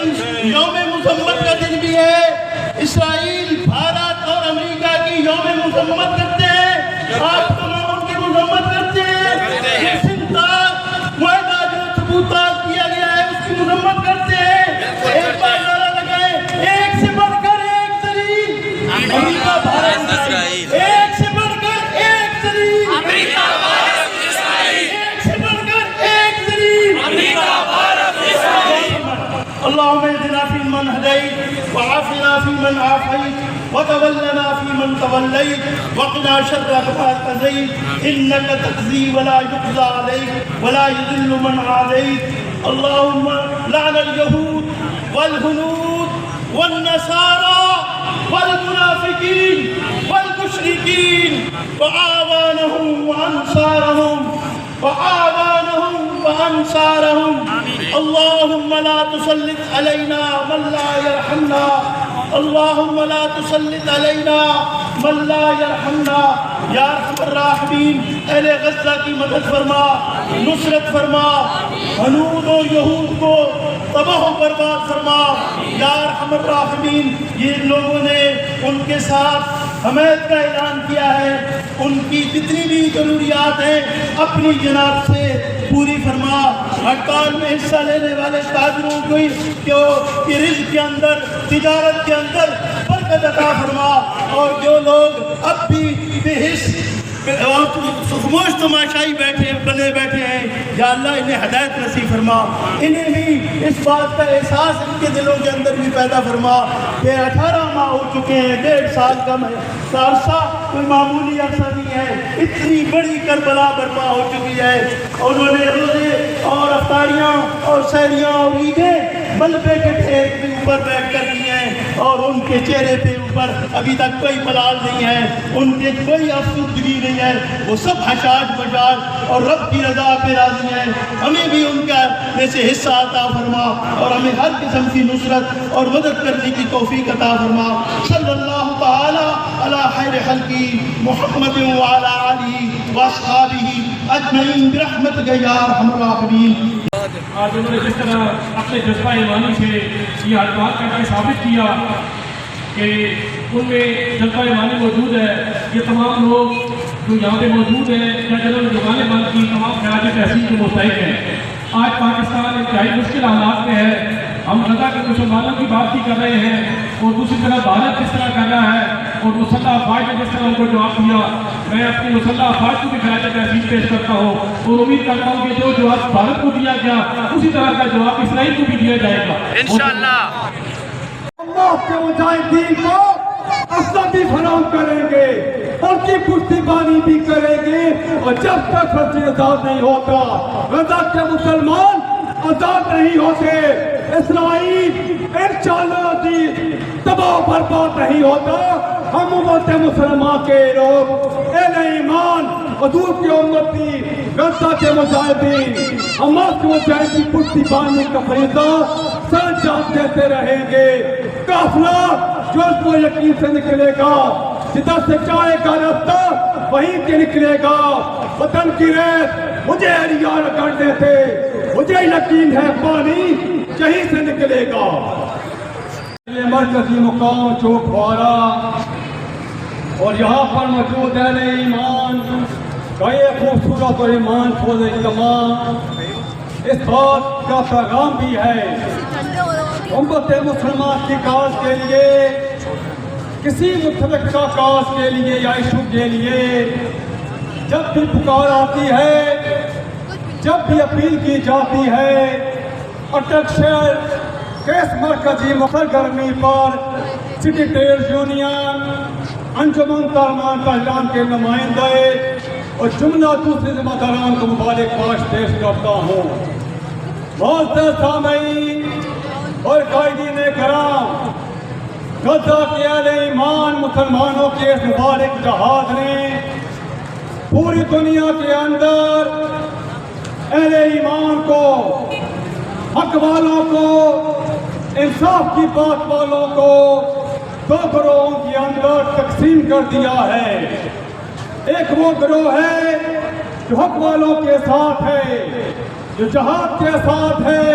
دن یوم مذمت کا دن بھی ہے. اسرائیل، بھارت اور امریکہ کی یوم مذمت کرتے ہیں. آپ تمام ان کی مذمت کرتے ہیں. سنتاق معاہدہ جو ثبوتات کیا گیا ہے اس کی مذمت کرتے ہیں. ایک بار نعرہ لگائے، ایک سے بڑھ کر ایک ذلیل امریکہ، بھارت، اسرائیل. ایک سے بڑھ کر ایک ذلیل امریکہ، بھارت، اسرائیل. ایک سے بڑھ کر ایک ذلیل امریکہ، بھارت، اسرائیل. اللهم اهدنا فيمن هديت وعافنا فيمن عافيت وتولنا فيمن توليت وقنا شر ما قضيت انك تقضي ولا يقضى عليك ولا يذل من عاديت. اللهم لعن اليهود والهنود والنصارى والمنافقين والمشركين وآوانهم وأنصارهم. اللهم لا تسلط علينا من لا يرحمنا. اللهم لا تسلط علينا من لا يرحمنا. یا ارحم الراحمین، اہل غزہ کی مدد فرما، نصرت فرما، ہنود و یہود کو تباہ و برباد فرما. یا ارحم الراحمین، یہ لوگوں نے ان کے ساتھ حمایت کا اعلان کیا ہے. ان کی جتنی بھی ضروریات ہیں اپنی جناب سے پوری فرما. ہڑتال میں حصہ لینے والے تاجروں کی رزق کے اندر، تجارت کے اندر برکت عطا فرما. اور جو لوگ اب بھی بے حس اور خاموش تماشائی بنے بیٹھے ہیں، یا اللہ انہیں ہدایت نصیب فرما. انہیں بھی اس بات کا احساس ان کے دلوں کے اندر بھی پیدا فرما کہ 18 ماہ ہو چکے ہیں، 1.5 سال کا عرصہ کوئی معمولی عرصہ نہیں ہے. اتنی بڑی کربلا برپا ہو چکی ہے. اور انہوں نے روزے اور افطاریاں اور سحریاں اور عیدیں ملبے کے ڈھیر کے اوپر بیٹھ کر کی ہیں، اور ان کے چہرے پہ اوپر ابھی تک کوئی ملال نہیں ہے، ان کے کوئی افسردگی نہیں ہے. وہ سب حشاش بشاش اور رب کی رضا پہ راضی ہیں. ہمیں بھی ان کا میں سے حصہ عطا فرما اور ہمیں ہر قسم کی نصرت اور مدد کرنے کی توفیق عطا فرما. صلی اللہ تعالی علی خیر خلقی محمد وعلی آلہ واصحابہ اجمعین برحمتک یا ارحم الراحمین. آج انہوں نے جس طرح اپنے جذبہ ایمانی سے یہ الفاظ کر کے ثابت کیا کہ ان میں جذبہ ایمانی موجود ہے. یہ تمام لوگ جو یہاں پہ موجود ہیں یا جنہوں نے زبان بند کی تمام خراج تحسین کے مستحق ہیں. آج پاکستان انتہائی مشکل حالات میں ہے. ہم غزہ کے مسلمانوں کی بات بھی کر رہے ہیں اور دوسری طرف بھارت کس طرح کر رہا ہے اور مسلح افواج نے جس طرح ان کو جواب دیا. میں اپنی مسلح افواج کو بھی خراج تحسین پیش کرتا ہوں اور امید کرتا ہوں کہ جو جواب بھارت کو دیا گیا اسی طرح کا جواب اسرائیل کو بھی دیا جائے گا انشاءاللہ. اللہ کے مجاہدین کو اسلحہ بھی فراہم کریں گے، ان کی پشتیبانی بھی کریں گے. اور جب تک فلسطین آزاد نہیں ہوتا، غزہ کے مسلمان آزاد نہیں ہوتے، اسرائیل انشاءاللہ عزیز تباہ و برباد نہیں ہوتا. ہم امت مسلمان کے لوگ اہل ایمان حضور کی امتی غزہ کے مجاہدین حماس کے مجاہدین کی پشتیبانی کا فریضہ سر انجام دیتے رہیں گے. قافلہ جو اس کو یقین سے نکلے گا، جدھر سے چاہے گا رفتہ وہیں کے نکلے گا. وطن کی ریت مجھے احلیاء رگڑنے تھے، مجھے یقین ہے پانی کہیں سے نکلے گا. یہ مرکزی مقام چوکھوارا اور یہاں پر موجود اہل ایمان کا یہ خوبصورت اور ایمان فوز اجتماع اس بات کا پیغام بھی ہے امت مسلمان کی کاز کے لیے، کسی متفقہ کاز کے لیے یا ایشو کے لیے جب بھی پکار آتی ہے، جب بھی اپیل کی جاتی ہے، اٹک شہر کے اس مرکزی سرگرمی پر سٹی ٹریڈ یونین، انجمن ترجمان پہلان کے نمائندے اور جملہ دوسرے ذمہ داران کو مبارکباد پیش کرتا ہوں. معزز سامعین اور قائدین کرام، غزہ کے اہل ایمان مسلمانوں کے اس مبارک جہاد نے پوری دنیا کے اندر اہل ایمان کو، حق والوں کو، انصاف کی بات والوں کو دو گروہوں کے اندر تقسیم کر دیا ہے. ایک وہ گروہ ہے جو حق والوں کے ساتھ ہے، جو جہاد کے ساتھ ہے،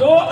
2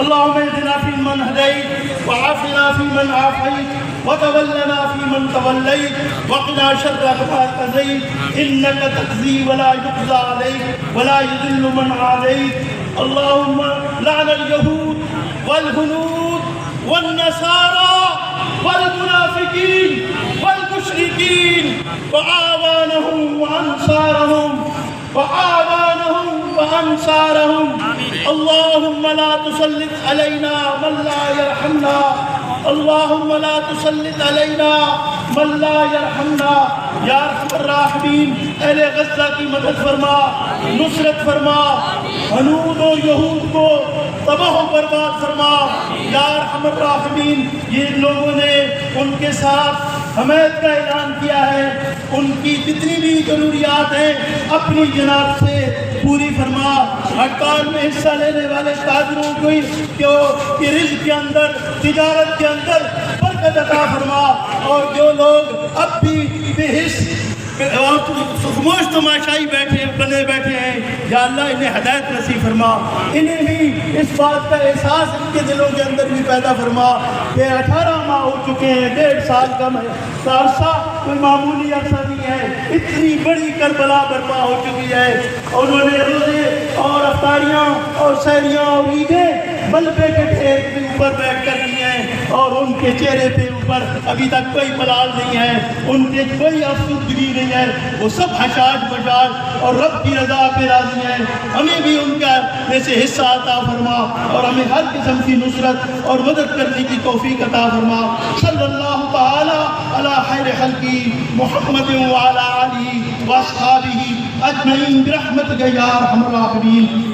اللهم اهدنا فيمن هديت وعافنا فيمن عافيت وتولنا فيمن توليت وقنا شر ما قضيت انك تقضي ولا يقضى عليك ولا يذل من عاديت. اللهم لعن اليهود والهنود والنصارى والمنافقين والمشركين وآوانهم وأنصارهم. اللهم لا تسلط علينا من لا يرحمنا، اللهم لا تسلط علينا من لا يرحمنا. یا ارحم الراحمین، اہل غزہ کی مدد فرما، نصرت فرما، ہنود و یہود کو تباہ و برباد فرما. یا ارحم الراحمین، یہ لوگوں نے ان کے ساتھ حمایت کا اعلان کیا ہے، ان کی جتنی بھی ضروریات ہیں اپنی جناب سے پوری فرما. ہڑتال میں حصہ لینے والے تاجروں کی رزق کے اندر، تجارت کے اندر برکت عطا فرما. اور جو لوگ اب بھی بے حس اور خاموش تماشائی بنے بیٹھے ہیں، یا اللہ انہیں ہدایت نصیب فرما. انہیں بھی اس بات کا احساس ان کے دلوں کے اندر بھی پیدا فرما کہ 18 ماہ ہو چکے ہیں، 1.5 سال کا عرصہ کوئی معمولی عرصہ نہیں ہے. اتنی بڑی کربلا برپا ہو چکی ہے، اور انہوں نے روزے اور افطاریاں اور سحریاں اور عیدیں ملبے کے ڈھیر کے اوپر بیٹھ کر کیے ہیں اور ان کے چہرے پہ اوپر ابھی تک کوئی ملال نہیں ہے، ان کے کوئی افسردگی نہیں ہے، وہ سب حشاش بشاش اور رب کی رضا پہ راضی ہیں۔ ہمیں بھی ان کا جیسے حصہ عطا فرما اور ہمیں ہر قسم کی نصرت اور مدد کرنے کی توفیق عطا فرما۔ صلی اللہ تعالی علی خیر خلقی محمد وعلی آلہ واصحابہ اجمعین برحمتک یا ارحم الراحمین۔